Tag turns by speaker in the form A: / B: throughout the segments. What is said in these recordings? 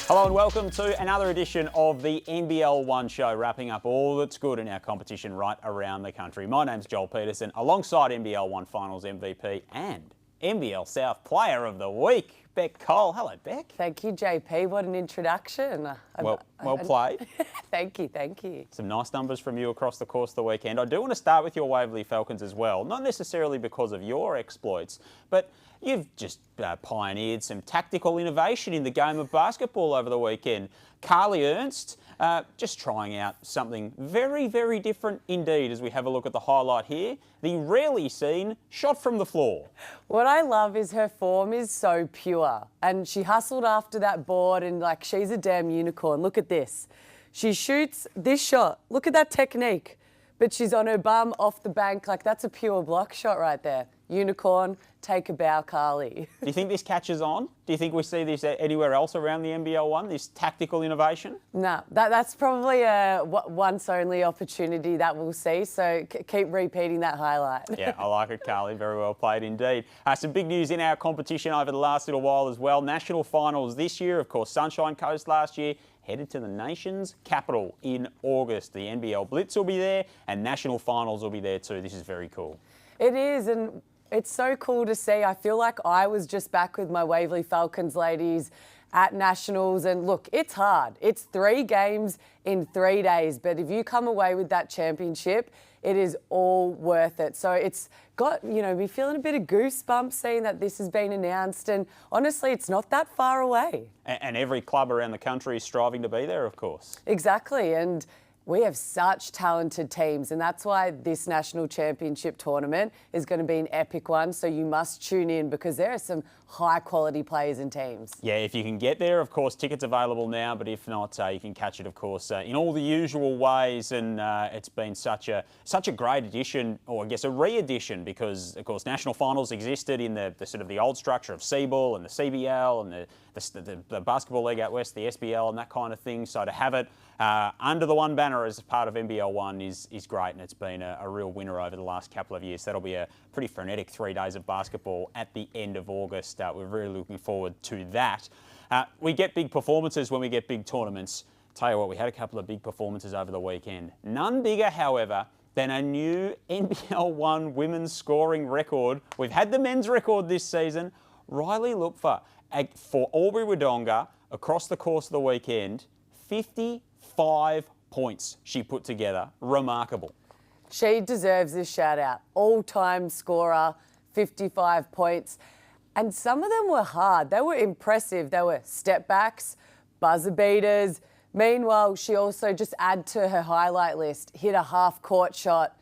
A: Hello and welcome to another edition of the NBL1 Show, wrapping up all that's good in our competition right around the country. My name's Joel Peterson, alongside NBL1 Finals MVP and NBL South Player of the Week, Beck Cole. Hello, Beck.
B: Thank you, JP. What an introduction.
A: Well played.
B: Thank you.
A: Some nice numbers from you across the course of the weekend. I do want to start with your Waverley Falcons as well, not necessarily because of your exploits, but you've just pioneered some tactical innovation in the game of basketball over the weekend. Carly Ernst just trying out something very, very different indeed as we have a look at the highlight here. The rarely seen shot from the floor.
B: What I love is her form is so pure, and she hustled after that board and like she's a damn unicorn. Look at this. She shoots this shot. Look at that technique. But she's on her bum off the bank. Like, that's a pure block shot right there. Unicorn, take a bow, Carly.
A: Do you think this catches on? Do you think we see this anywhere else around the NBL1, this tactical innovation?
B: No, that's probably a once only opportunity that we'll see. So keep repeating that highlight.
A: Yeah, I like it, Carly. Very well played indeed. Some big news in our competition over the last little while as well. National finals this year, of course, Sunshine Coast last year. Headed to the nation's capital in August. The NBL Blitz will be there and national finals will be there too. This is very cool.
B: It is, and it's so cool to see. I feel like I was just back with my Waverley Falcons ladies at nationals, and look, it's hard. It's 3 games in 3 days, but if you come away with that championship, it is all worth it. So it's got, me feeling a bit of goosebumps seeing that this has been announced, and honestly, it's not that far away.
A: And every club around the country is striving to be there, of course.
B: Exactly, and we have such talented teams, and that's why this national championship tournament is going to be an epic one. So you must tune in because there are some high-quality players and teams.
A: Yeah, if you can get there, of course, tickets available now. But if not, you can catch it, of course, in all the usual ways. And it's been such a great addition, or I guess a re-edition, because of course national finals existed in the sort of the old structure of CBAL and the CBL and the Basketball League out west, the SBL and that kind of thing. So to have it under the one banner as part of NBL1 is great, and it's been a real winner over the last couple of years. That'll be a pretty frenetic 3 days of basketball at the end of August. We're really looking forward to that. We get big performances when we get big tournaments. Tell you what, we had a couple of big performances over the weekend. None bigger, however, than a new NBL1 women's scoring record. We've had the men's record this season. Riley Lupfer for Albury-Wodonga across the course of the weekend, 55 points she put together. Remarkable.
B: She deserves this shout out. All-time scorer, 55 points. And some of them were hard. They were impressive. They were step backs, buzzer beaters. Meanwhile, she also just add to her highlight list, hit a half-court shot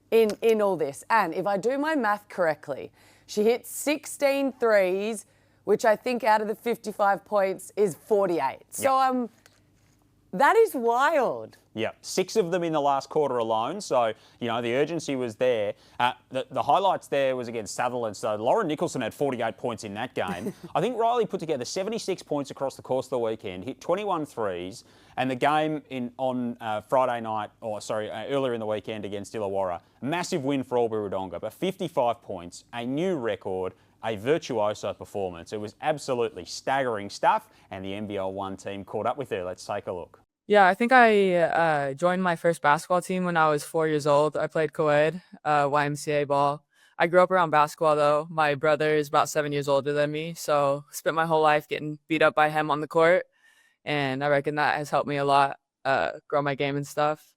B: in all this. And if I do my math correctly, she hit 16 threes, which I think out of the 55 points is 48. So that is wild.
A: Yeah, 6 of them in the last quarter alone. So, the urgency was there. The highlights there was against Sutherland. So Lauren Nicholson had 48 points in that game. I think Riley put together 76 points across the course of the weekend, hit 21 threes. And the game on Friday night, earlier in the weekend against Illawarra, massive win for Albury-Wodonga, but 55 points, a new record, a virtuoso performance. It was absolutely staggering stuff, and the NBL1 team caught up with her. Let's take a look.
C: Yeah, I think I joined my first basketball team when I was 4 years old. I played co-ed, YMCA ball. I grew up around basketball, though. My brother is about 7 years older than me, so spent my whole life getting beat up by him on the court, and I reckon that has helped me a lot grow my game and stuff.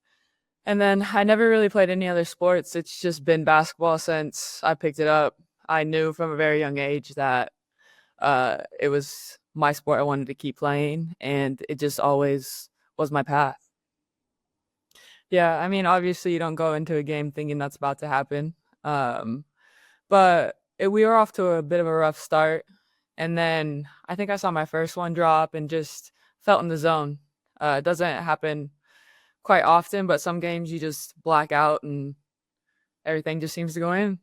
C: And then I never really played any other sports. It's just been basketball since I picked it up. I knew from a very young age that it was my sport I wanted to keep playing, and it just always was my path. Yeah, I mean, obviously you don't go into a game thinking that's about to happen. But we were off to a bit of a rough start. And then I think I saw my first one drop and just felt in the zone. It doesn't happen quite often, but some games you just black out and everything just seems to go in.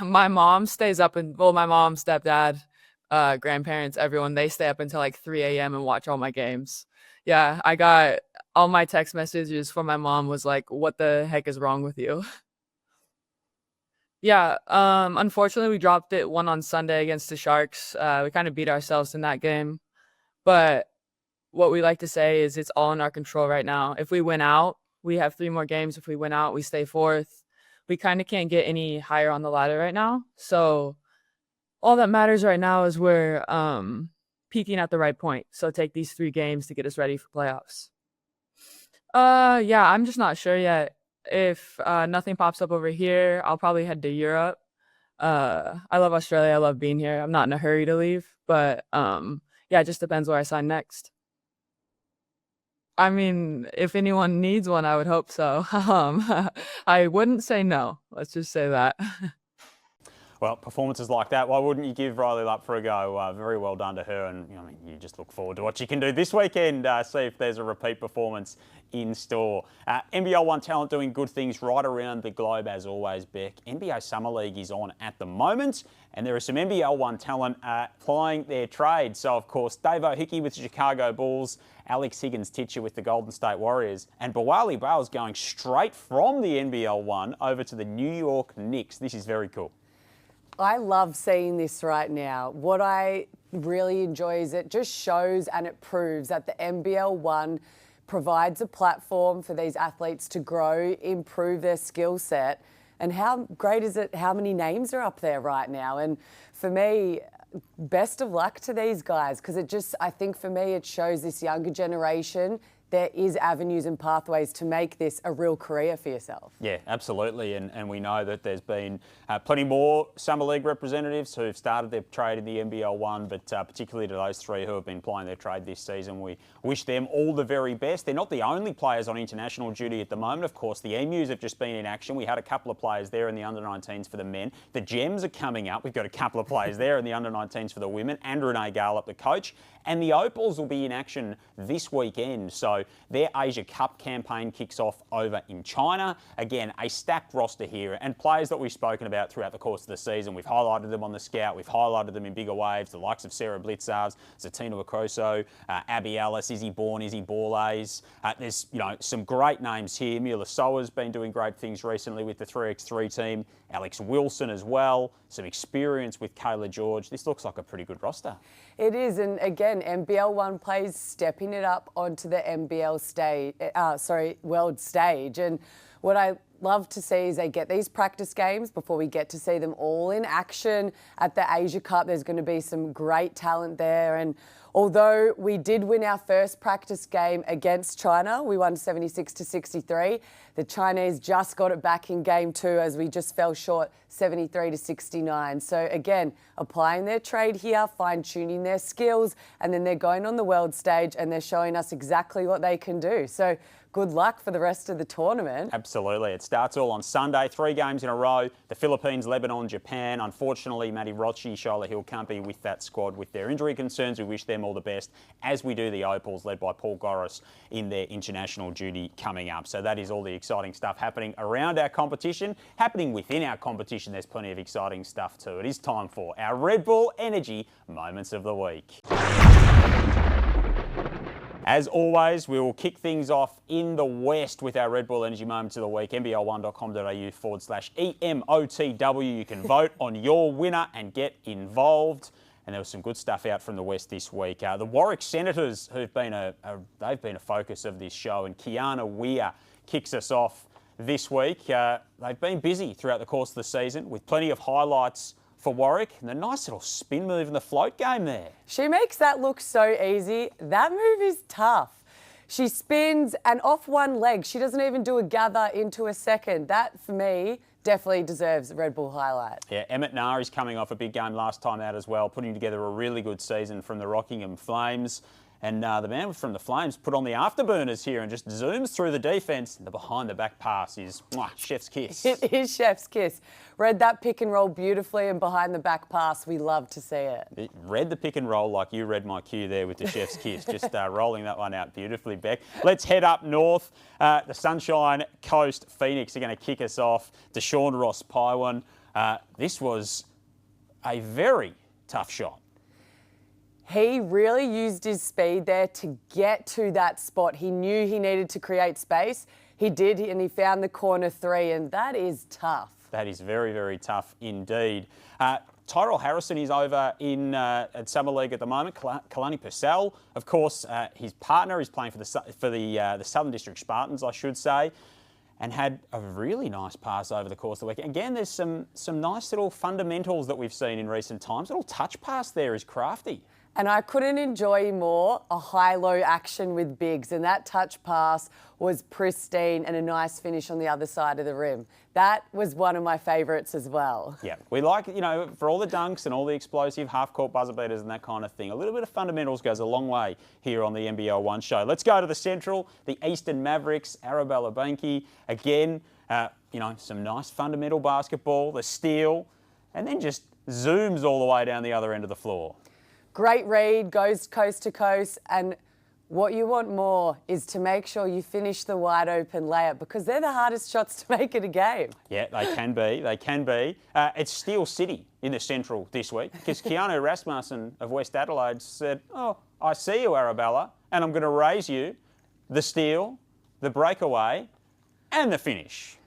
C: My mom stays up my mom, stepdad, grandparents, everyone, they stay up until like 3 a.m. and watch all my games. Yeah, I got all my text messages from my mom was like, what the heck is wrong with you? Yeah, unfortunately, we dropped it one on Sunday against the Sharks. We kind of beat ourselves in that game. But what we like to say is it's all in our control right now. If we win out, we have 3 more games. If we win out, we stay fourth. We kind of can't get any higher on the ladder right now. So all that matters right now is we're peaking at the right point. So take these 3 games to get us ready for playoffs. Yeah, I'm just not sure yet. If nothing pops up over here, I'll probably head to Europe. I love Australia. I love being here. I'm not in a hurry to leave, but yeah, it just depends where I sign next. I mean, if anyone needs one, I would hope so. I wouldn't say no. Let's just say that.
A: Well, performances like that, why wouldn't you give Riley Lupp for a go? Very well done to her, and I mean, you just look forward to what she can do this weekend. See if there's a repeat performance in store. NBL1 talent doing good things right around the globe as always, Beck. NBA Summer League is on at the moment, and there is some NBL1 talent plying their trade. So, of course, Dave O'Hickey with the Chicago Bulls, Alex Higgins-Titcher with the Golden State Warriors, and Bawali Bales going straight from the NBL1 over to the New York Knicks. This is very cool.
B: I love seeing this right now. What I really enjoy is it just shows and it proves that the NBL1 provides a platform for these athletes to grow, improve their skill set. And how great is it how many names are up there right now? And for me, best of luck to these guys, because I think for me, it shows this younger generation there is avenues and pathways to make this a real career for yourself.
A: Yeah, absolutely. And we know that there's been plenty more Summer League representatives who've started their trade in the NBL1, but particularly to those 3 who have been playing their trade this season, we wish them all the very best. They're not the only players on international duty at the moment. Of course, the Emus have just been in action. We had a couple of players there in the under-19s for the men. The Gems are coming up. We've got a couple of players there in the under-19s for the women, and Renee Gallup, the coach. And the Opals will be in action this weekend. So their Asia Cup campaign kicks off over in China. Again, a stacked roster here, and players that we've spoken about throughout the course of the season. We've highlighted them on the Scout. We've highlighted them in bigger waves. The likes of Sarah Blitzars, Zatina Wakoso, Abby Ellis, Izzy Bourne, Izzy Borlays. There's some great names here. Mula Soa's been doing great things recently with the 3x3 team. Alex Wilson as well. Some experience with Kayla George. This looks like a pretty good roster.
B: It is, and again, NBL1 players stepping it up onto the world stage. And what I love to see is they get these practice games before we get to see them all in action at the Asia Cup. There's going to be some great talent there. And although we did win our first practice game against China, we won 76-63. The Chinese just got it back in game 2 as we just fell short 73-69. So again, applying their trade here, fine-tuning their skills, and then they're going on the world stage and they're showing us exactly what they can do. So good luck for the rest of the tournament.
A: Absolutely. It starts all on Sunday, 3 games in a row. The Philippines, Lebanon, Japan. Unfortunately, Maddie Rochi, Shyla Hill can't be with that squad with their injury concerns. We wish them all the best, as we do the Opals, led by Paul Goris in their international duty coming up. So that is all the exciting stuff happening around our competition. Happening within our competition, there's plenty of exciting stuff too. It is time for our Red Bull Energy Moments of the Week. As always, we will kick things off in the West with our Red Bull Energy Moments of the Week, nbl1.com.au/EMOTW. You can vote on your winner and get involved. And there was some good stuff out from the West this week. The Warwick Senators, who've been they've been a focus of this show, and Kiana Weir kicks us off this week. They've been busy throughout the course of the season with plenty of highlights for Warwick, and a nice little spin move in the float game there.
B: She makes that look so easy. That move is tough. She spins and off one leg. She doesn't even do a gather into a second. That, for me, definitely deserves a Red Bull highlight.
A: Yeah, Emmett Nair is coming off a big game last time out as well, putting together a really good season from the Rockingham Flames. And the man from the Flames put on the afterburners here and just zooms through the defence. The behind-the-back pass is chef's kiss.
B: It is chef's kiss. Read that pick and roll beautifully, and behind-the-back pass, we love to see it.
A: Read the pick and roll like you read my cue there with the chef's kiss. Just rolling that one out beautifully, Beck. Let's head up north. The Sunshine Coast Phoenix are going to kick us off. Deshaun Ross Paiwan. This was a very tough shot.
B: He really used his speed there to get to that spot. He knew he needed to create space. He did, and he found the corner 3, and that is tough.
A: That is very, very tough indeed. Tyrell Harrison is over at Summer League at the moment. Kalani Purcell, of course, his partner is playing for the Southern District Spartans, I should say, and had a really nice pass over the course of the week. Again, there's some nice little fundamentals that we've seen in recent times. A little touch pass there is crafty.
B: And I couldn't enjoy more a high-low action with bigs, and that touch pass was pristine and a nice finish on the other side of the rim. That was one of my favourites as well.
A: Yeah, we like, for all the dunks and all the explosive half-court buzzer beaters and that kind of thing, a little bit of fundamentals goes a long way here on the NBL1 show. Let's go to the Central, the Eastern Mavericks, Arabella Banky. Again, some nice fundamental basketball, the steal, and then just zooms all the way down the other end of the floor.
B: Great read, goes coast to coast, and what you want more is to make sure you finish the wide open layup because they're the hardest shots to make in a game.
A: Yeah, they can be. They can be. It's Steel City in the Central this week because Keanu Rasmussen of West Adelaide said, "Oh, I see you, Arabella, and I'm going to raise you the steal, the breakaway, and the finish."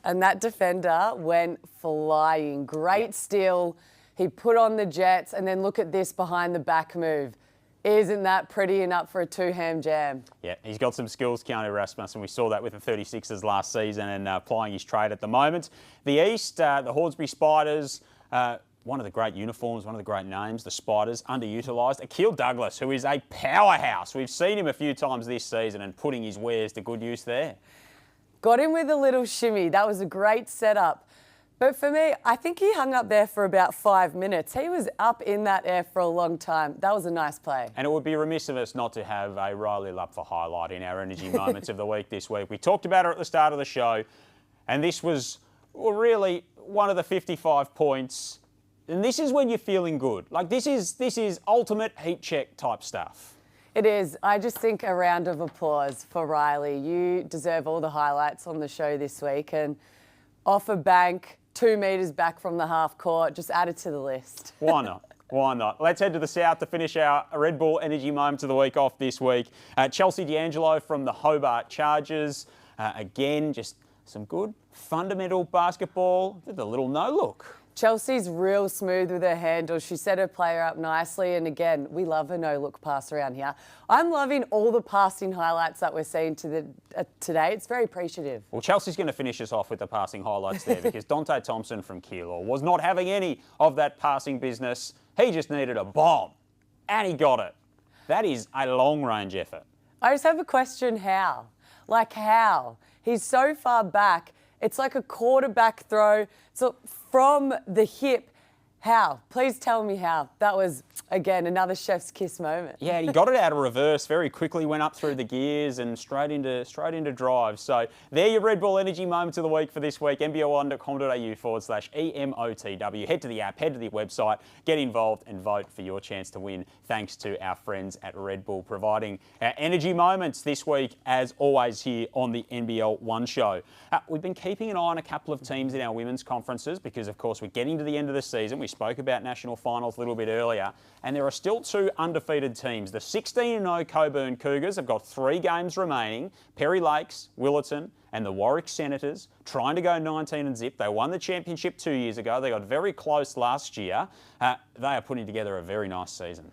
B: And that defender went flying. Great steal. He put on the Jets, and then look at this behind the back move. Isn't that pretty and up for a two-hand jam? Yeah,
A: he's got some skills, Keanu Rasmussen. We saw that with the 36ers last season and applying his trade at the moment. The East, the Hornsby Spiders, one of the great uniforms, one of the great names, the Spiders, underutilised. Akil Douglas, who is a powerhouse. We've seen him a few times this season and putting his wares to good use there.
B: Got him with a little shimmy. That was a great setup. But for me, I think he hung up there for about 5 minutes. He was up in that air for a long time. That was a nice play.
A: And it would be remiss of us not to have a Riley Lupfer highlight in our energy moments of the week this week. We talked about her at the start of the show, and this was really one of the 55 points. And this is when you're feeling good. Like this is ultimate heat check type stuff.
B: It is. I just think a round of applause for Riley. You deserve all the highlights on the show this week. And off a bank, 2 metres back from the half court, just add it to the list.
A: Why not? Why not? Let's head to the south to finish our Red Bull Energy Moments of the Week off this week. Chelsea D'Angelo from the Hobart Chargers. Again, just some good fundamental basketball. Did a little no-look.
B: Chelsea's real smooth with her handle. She set her player up nicely. And again, we love a no-look pass around here. I'm loving all the passing highlights that we're seeing today. It's very appreciative.
A: Well, Chelsea's going to finish us off with the passing highlights there because Dante Thompson from Keilor was not having any of that passing business. He just needed a bomb, and he got it. That is a long-range effort.
B: I just have a question, how? Like how? He's so far back. It's like a quarterback throw. So from the hip, how? Please tell me how. That was, again, another chef's kiss moment.
A: Yeah, he got it out of reverse very quickly, went up through the gears and straight into drive. So there your Red Bull Energy Moments of the Week for this week, nbl1.com.au/EMOTW. Head to the app, head to the website, get involved and vote for your chance to win thanks to our friends at Red Bull providing our energy moments this week, as always, here on the NBL1 show. We've been keeping an eye on a couple of teams in our women's conferences because, of course, we're getting to the end of the season. We spoke about national finals a little bit earlier, and there are still 2 undefeated teams. The 16-0 Coburn Cougars have got 3 games remaining. Perry Lakes, Willetton, and the Warwick Senators trying to go 19-0. They won the championship 2 years ago. They got very close last year. They are putting together a very nice season.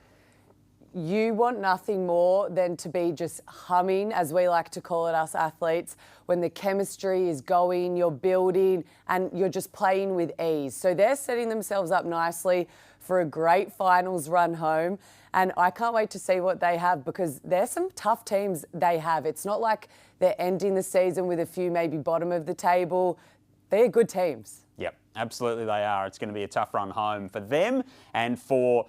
B: You want nothing more than to be just humming, as we like to call it, us athletes, when the chemistry is going, you're building, and you're just playing with ease. So they're setting themselves up nicely for a great finals run home. And I can't wait to see what they have because there's some tough teams they have. It's not like they're ending the season with a few maybe bottom of the table. They're good teams.
A: Yep, absolutely they are. It's going to be a tough run home for them and for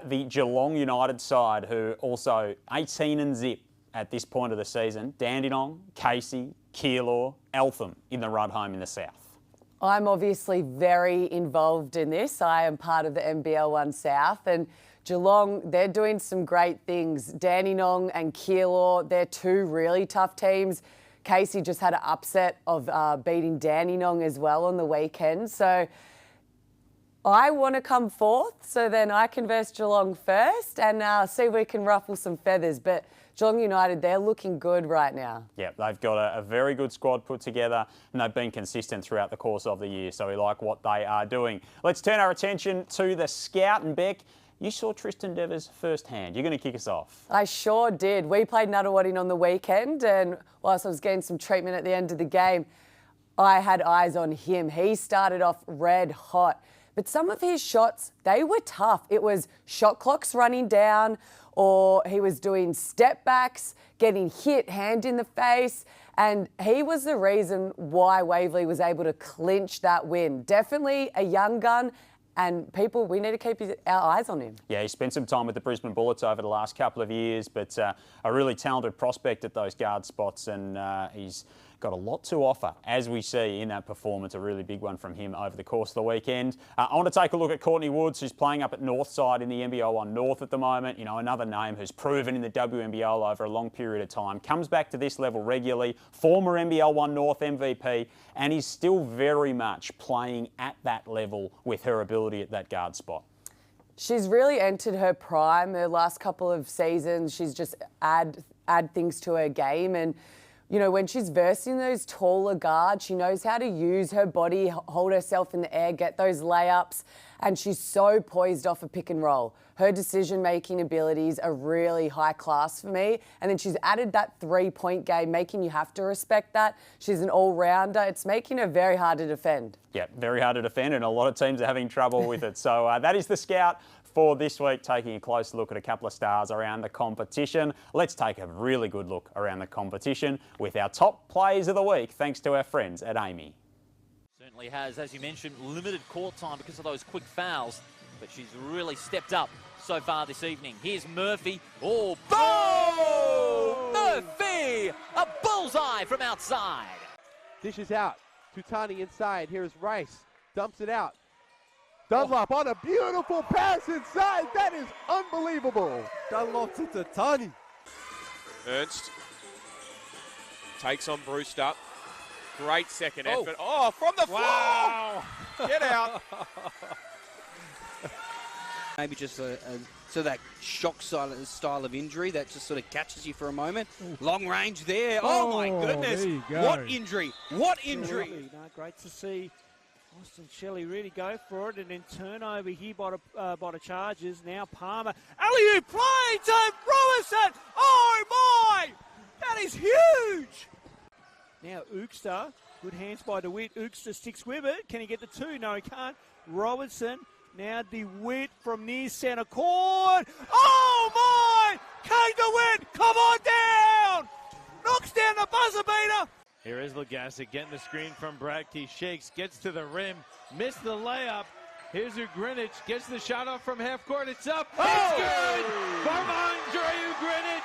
A: the Geelong United side, who also 18-0 at this point of the season. Dandenong, Casey, Keilor, Eltham in the run home in the south.
B: I'm obviously very involved in this. I am part of the NBL1 South, and Geelong, they're doing some great things. Dandenong and Keilor, they're 2 really tough teams. Casey just had an upset of beating Dandenong as well on the weekend. So I want to come forth so then I can verse Geelong first and see if we can ruffle some feathers. But Geelong United, they're looking good right now.
A: Yeah, they've got a very good squad put together and they've been consistent throughout the course of the year, so we like what they are doing. Let's turn our attention to the scout. And Beck, you saw Tristan Devers firsthand. You're going to kick us off.
B: I sure did. We played Nunawading on the weekend, and whilst I was getting some treatment at the end of the game, I had eyes on him. He started off red hot. But some of his shots, they were tough. It was shot clocks running down, or he was doing step backs, getting hit, hand in the face. And he was the reason why Waverley was able to clinch that win. Definitely a young gun. And people, we need to keep our eyes on him.
A: Yeah, he spent some time with the Brisbane Bullets over the last couple of years, but a really talented prospect at those guard spots, and he's got a lot to offer, as we see in that performance, a really big one from him over the course of the weekend. I want to take a look at Courtney Woods, who's playing up at Northside in the NBL1 North at the moment. You know, another name who's proven in the WNBL over a long period of time, comes back to this level regularly, former NBL1 North MVP, and is still very much playing at that level with her ability at that guard spot.
B: She's really entered her prime the last couple of seasons. She's just add things to her game, and you know, when she's versing those taller guards, she knows how to use her body, hold herself in the air, get those layups, and she's so poised off a pick and roll. Her decision-making abilities are really high class for me. And then she's added that three-point game, making you have to respect that. She's an all-rounder. It's making her very hard to defend.
A: Yeah, very hard to defend, and a lot of teams are having trouble with it. So that is the scout for this week, taking a close look at a couple of stars around the competition. Let's take a really good look around the competition with our top plays of the week, thanks to our friends at Amy.
D: Certainly has, as you mentioned, limited court time because of those quick fouls, but she's really stepped up so far this evening. Here's Murphy. Oh, boom! Murphy! A bullseye from outside.
E: Dishes out. Tutani inside. Here's Rice. Dumps it out. Dunlop on a beautiful pass inside. That is unbelievable. Dunlop to Tutani.
F: Ernst takes on Brewster. Great second effort. Oh, from the floor! Wow. Get out.
G: Maybe just a so that shock style of injury that just sort of catches you for a moment. Long range there. Oh my goodness. What injury. What injury.
H: No, great to see Austin Shelley really go for it, and then turnover here by the Chargers. Now Palmer. Alley-oop play to Robinson. Oh my! That is huge. Now Ookster. Good hands by DeWitt. Ookster sticks with it. Can he get the two? No, he can't. Robinson. Now DeWitt from near centre court. Oh my! Kane DeWitt, come on down! Knocks down the buzzer beater.
I: Here is Lagasse getting the screen from Bradkey. Shakes, gets to the rim, missed the layup. Here's Ugrinich, gets the shot off from half court. It's up. It's good from Andre Ugrinich.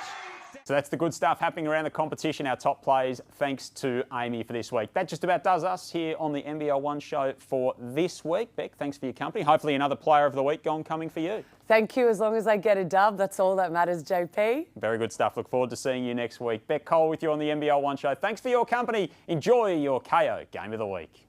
A: So that's the good stuff happening around the competition, our top plays, thanks to Amy for this week. That just about does us here on the NBL1 Show for this week. Beck, thanks for your company. Hopefully another player of the week coming for you.
B: Thank you. As long as I get a dub, that's all that matters, JP.
A: Very good stuff. Look forward to seeing you next week. Beck Cole with you on the NBL1 Show. Thanks for your company. Enjoy your KO Game of the Week.